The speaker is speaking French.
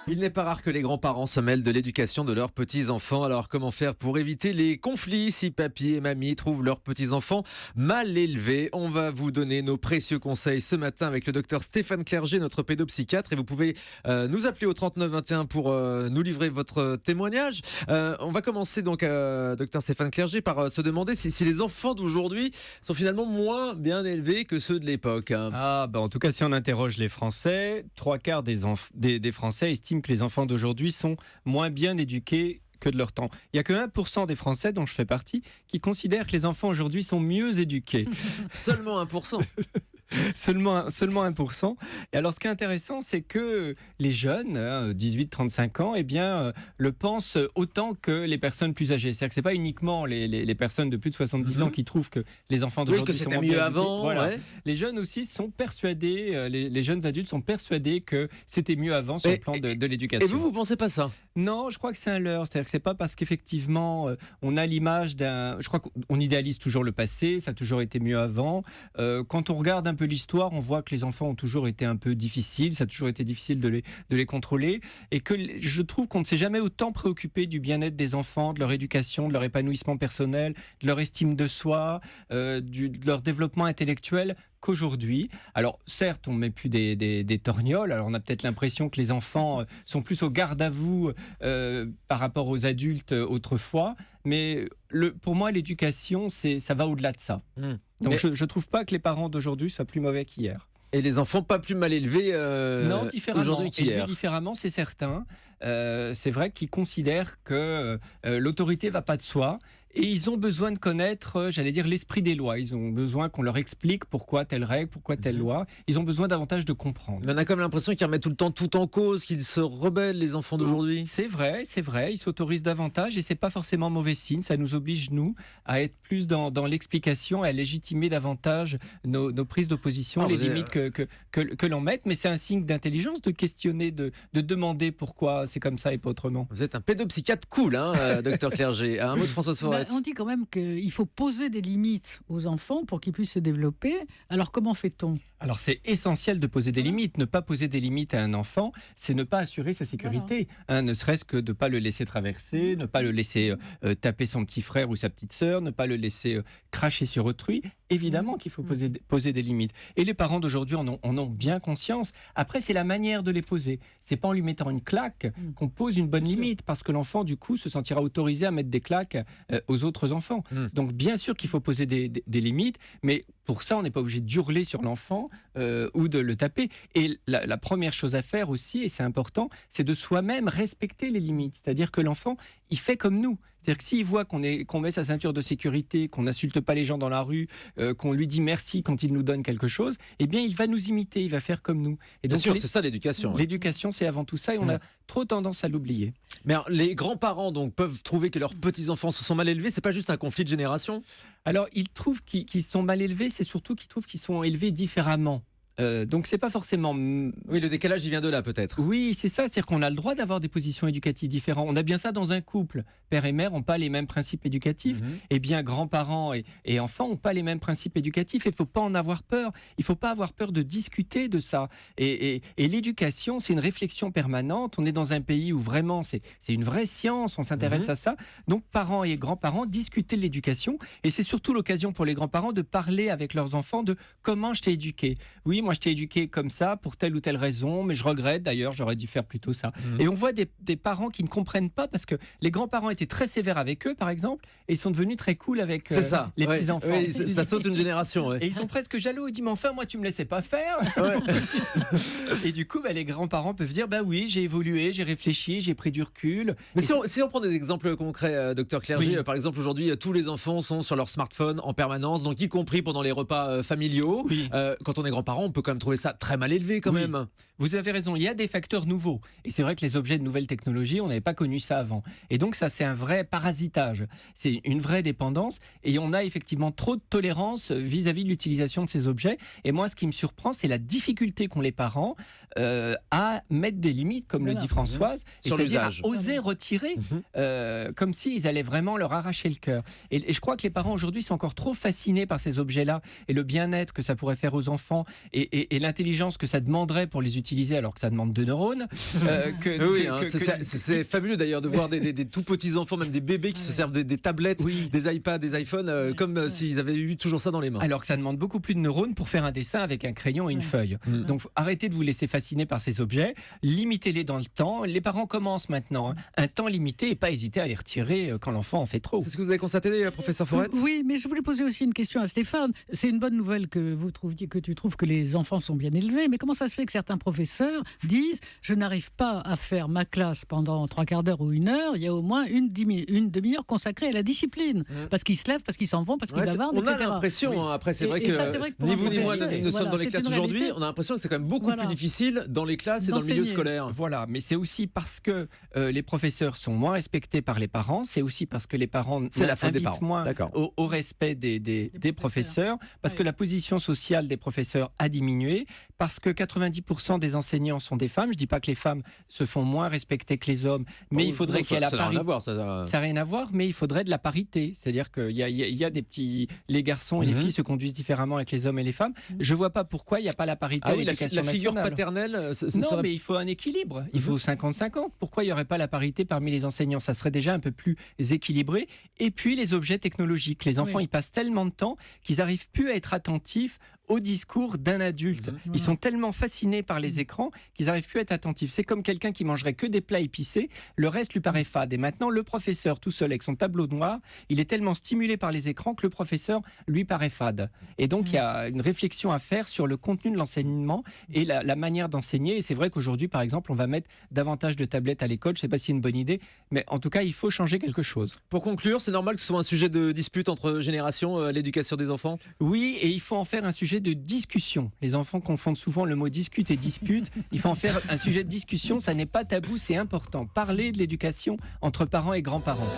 Il n'est pas rare que les grands-parents se mêlent de l'éducation de leurs petits-enfants. Alors comment faire pour éviter les conflits si papy et mamie trouvent leurs petits-enfants mal élevés? On va vous donner nos précieux conseils ce matin avec le docteur Stéphane Clerget, notre pédopsychiatre. Et vous pouvez nous appeler au 3921 pour nous livrer votre témoignage. On va commencer donc, docteur Stéphane Clerget, par se demander si les enfants d'aujourd'hui sont finalement moins bien élevés que ceux de l'époque. En tout cas, si on interroge les Français, 3/4 des Français estiment que les enfants d'aujourd'hui sont moins bien éduqués que de leur temps. Il n'y a que 1% des Français, dont je fais partie, qui considèrent que les enfants aujourd'hui sont mieux éduqués. Seulement 1%. Seulement 1%. Et alors, ce qui est intéressant, c'est que les jeunes, 18-35 ans, le pensent autant que les personnes plus âgées. C'est-à-dire que ce n'est pas uniquement les personnes de plus de 70 ans qui trouvent que les enfants d'aujourd'hui sont moins bien éduqués. Que c'était mieux avant. Voilà. Ouais. Les jeunes aussi sont persuadés, les jeunes adultes sont persuadés que c'était mieux avant sur le plan de l'éducation. Et vous pensez pas ça? Non, je crois que c'est un leurre. C'est-à-dire que c'est pas parce qu'effectivement on a l'image d'un... Je crois qu'on idéalise toujours le passé, ça a toujours été mieux avant. Quand on regarde un peu l'histoire, on voit que les enfants ont toujours été un peu difficiles, ça a toujours été difficile de les contrôler, et que je trouve qu'on ne s'est jamais autant préoccupé du bien-être des enfants, de leur éducation, de leur épanouissement personnel, de leur estime de soi, de leur développement intellectuel qu'aujourd'hui. Alors certes, on ne met plus des torgnoles, alors on a peut-être l'impression que les enfants sont plus au garde à vous par rapport aux adultes autrefois, mais pour moi l'éducation, ça va au-delà de ça. Donc je ne trouve pas que les parents d'aujourd'hui soient plus mauvais qu'hier. Et les enfants pas plus mal élevés non, différemment. aujourd'hui qu'hier. Élevés différemment, c'est certain. C'est vrai qu'ils considèrent que l'autorité ne va pas de soi. Et ils ont besoin de connaître, l'esprit des lois. Ils ont besoin qu'on leur explique pourquoi telle règle, pourquoi telle loi. Ils ont besoin davantage de comprendre. Mais on a comme l'impression qu'ils remettent tout le temps tout en cause, qu'ils se rebellent, les enfants d'aujourd'hui. C'est vrai. Ils s'autorisent davantage et c'est pas forcément mauvais signe. Ça nous oblige, nous, à être plus dans l'explication, à légitimer davantage nos prises d'opposition, les limites que l'on met. Mais c'est un signe d'intelligence de questionner, de demander pourquoi c'est comme ça et pas autrement. Vous êtes un pédopsychiatre cool, docteur Clerget. Un mot de Françoise Forest. On dit quand même qu'il faut poser des limites aux enfants pour qu'ils puissent se développer. Alors comment fait-on ? Alors c'est essentiel de poser des limites. Ne pas poser des limites à un enfant, c'est ne pas assurer sa sécurité. Ne serait-ce que de ne pas le laisser traverser, ne pas le laisser taper son petit frère ou sa petite sœur, ne pas le laisser cracher sur autrui. Évidemment qu'il faut poser des limites. Et les parents d'aujourd'hui en ont bien conscience. Après, c'est la manière de les poser. C'est pas en lui mettant une claque qu'on pose une bonne limite, parce que l'enfant, du coup, se sentira autorisé à mettre des claques aux autres enfants. Donc, bien sûr qu'il faut poser des limites, mais pour ça, on n'est pas obligé d'hurler sur l'enfant ou de le taper. Et la première chose à faire aussi, et c'est important, c'est de soi-même respecter les limites. C'est-à-dire que l'enfant, il fait comme nous. C'est-à-dire que s'il voit qu'on met sa ceinture de sécurité, qu'on n'insulte pas les gens dans la rue, qu'on lui dit merci quand il nous donne quelque chose, eh bien, il va nous imiter, il va faire comme nous. Et donc, bien sûr, c'est ça l'éducation. L'éducation, c'est avant tout ça, et on a trop tendance à l'oublier. Mais alors, les grands-parents donc peuvent trouver que leurs petits-enfants se sont mal élevés. C'est pas juste un conflit de génération? Alors, ils trouvent qu'ils sont mal élevés, c'est surtout qu'ils trouvent qu'ils sont élevés différemment. Donc c'est pas forcément... Oui, le décalage il vient de là peut-être. Oui, c'est ça, c'est-à-dire qu'on a le droit d'avoir des positions éducatives différentes. On a bien ça dans un couple. Père et mère n'ont pas les mêmes principes éducatifs. Et bien grands-parents et enfants n'ont pas les mêmes principes éducatifs. Il ne faut pas en avoir peur. Il ne faut pas avoir peur de discuter de ça. Et l'éducation, c'est une réflexion permanente. On est dans un pays où vraiment c'est une vraie science, on s'intéresse à ça. Donc parents et grands-parents, discuter de l'éducation. Et c'est surtout l'occasion pour les grands-parents de parler avec leurs enfants de comment je t'ai éduqué. Oui, moi je t'ai éduqué comme ça pour telle ou telle raison, mais je regrette d'ailleurs, j'aurais dû faire plutôt ça. Et on voit des parents qui ne comprennent pas, parce que les grands-parents étaient très sévères avec eux, par exemple, et ils sont devenus très cool avec les petits-enfants. Oui, ça saute une génération. Ouais. Et ils sont presque jaloux, ils disent mais enfin moi tu me laissais pas faire. Et du coup les grands-parents peuvent dire bah oui, j'ai évolué, j'ai réfléchi, j'ai pris du recul. Mais si on prend des exemples concrets, docteur Clerget, par exemple aujourd'hui tous les enfants sont sur leur smartphone en permanence, donc y compris pendant les repas familiaux. Quand on est grands-parents, on peut quand même trouver ça très mal élevé quand même. Vous avez raison, il y a des facteurs nouveaux. Et c'est vrai que les objets de nouvelles technologies, on n'avait pas connu ça avant. Et donc ça, c'est un vrai parasitage. C'est une vraie dépendance. Et on a effectivement trop de tolérance vis-à-vis de l'utilisation de ces objets. Et moi, ce qui me surprend, c'est la difficulté qu'ont les parents à mettre des limites, comme le dit Françoise, c'est-à-dire à oser retirer, comme s'ils allaient vraiment leur arracher le cœur. Et je crois que les parents aujourd'hui sont encore trop fascinés par ces objets-là et le bien-être que ça pourrait faire aux enfants. Et et l'intelligence que ça demanderait pour les utiliser alors que ça demande 2 neurones. C'est fabuleux d'ailleurs de voir des tout petits enfants, même des bébés qui se servent des tablettes, des iPads, des iPhones, comme s'ils avaient eu toujours ça dans les mains. Alors que ça demande beaucoup plus de neurones pour faire un dessin avec un crayon et une feuille. Donc arrêtez de vous laisser fasciner par ces objets, limitez-les dans le temps. Les parents commencent maintenant un temps limité et pas hésiter à les retirer quand l'enfant en fait trop. C'est ce que vous avez constaté, professeur Forêt? Oui, mais je voulais poser aussi une question à Stéphane. C'est une bonne nouvelle que tu trouves que les enfants sont bien élevés, mais comment ça se fait que certains professeurs disent « je n'arrive pas à faire ma classe pendant 3/4 d'heure ou 1 heure, il y a au moins une demi-heure consacrée à la discipline ». Parce qu'ils se lèvent, parce qu'ils s'en vont, parce qu'ils bavardent, etc. On a etc. l'impression, après c'est vrai que ni vous ni moi ne sommes dans les classes aujourd'hui, on a l'impression que c'est quand même beaucoup plus difficile dans les classes et dans le milieu scolaire. Voilà, mais c'est aussi parce que les professeurs sont moins respectés par les parents, c'est aussi parce que les parents invitent moins au respect des professeurs, parce que la position sociale des professeurs a diminué, parce que 90% des enseignants sont des femmes. Je ne dis pas que les femmes se font moins respecter que les hommes, mais il faudrait qu'il y ait la parité. Ça n'a rien à voir, mais il faudrait de la parité. C'est-à-dire qu'il y a des petits... Les garçons et les filles se conduisent différemment avec les hommes et les femmes. Je ne vois pas pourquoi il n'y a pas la parité à l'éducation nationale. La figure paternelle... Non, mais il faut un équilibre. Il faut 50-50. Pourquoi il n'y aurait pas la parité parmi les enseignants? Ça serait déjà un peu plus équilibré. Et puis, les objets technologiques. Les enfants, ils passent tellement de temps qu'ils n'arrivent plus à être attentifs au discours d'un adulte. Ils sont tellement fascinés par les écrans qu'ils n'arrivent plus à être attentifs. C'est comme quelqu'un qui mangerait que des plats épicés, le reste lui paraît fade. Et maintenant, le professeur, tout seul, avec son tableau noir, il est tellement stimulé par les écrans que le professeur lui paraît fade. Et donc, il y a une réflexion à faire sur le contenu de l'enseignement et la manière d'enseigner. Et c'est vrai qu'aujourd'hui, par exemple, on va mettre davantage de tablettes à l'école. Je ne sais pas si c'est une bonne idée, mais en tout cas, il faut changer quelque chose. Pour conclure, c'est normal que ce soit un sujet de dispute entre générations, l'éducation des enfants? Oui, et il faut en faire un sujet de discussion. Les enfants confondent souvent le mot discute et dispute. Il faut en faire un sujet de discussion, ça n'est pas tabou, c'est important. Parler de l'éducation entre parents et grands-parents.